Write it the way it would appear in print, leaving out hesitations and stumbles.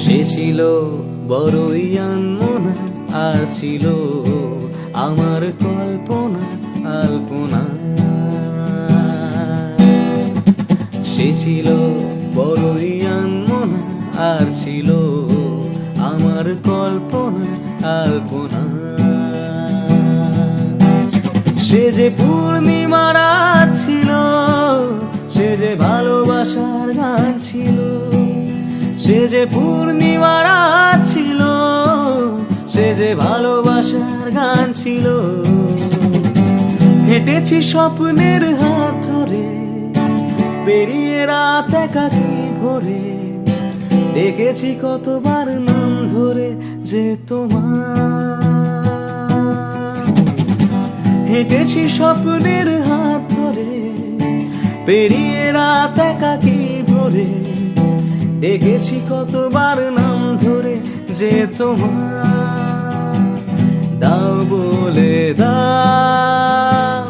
সে ছিল বড়ই আনমনা, আর ছিল আমার কল্পনা আলপনা। সে ছিল বড়ই আনমনা, আর ছিল আমার কল্পনা আলপনা। সে যে পূর্ণিমা রাত ছিল, সে যে ভালোবাসার গান ছিল। সে যে পূর্ণিমা রাত ছিল, সে যে ভালোবাসার গান ছিল। হেঁটেছি স্বপ্নের হাত ধরে, পেরিয়ে রাত একাকী ভরে। দেখেছি কতবার নাম ধরে যে তোমার। হেঁটেছি স্বপ্নের হাত ধরে, পেরিয়ে রাত একাকী ভরে। ডেকেছি কতবার নাম ধরে যে তোমার। দাও বলে দাও,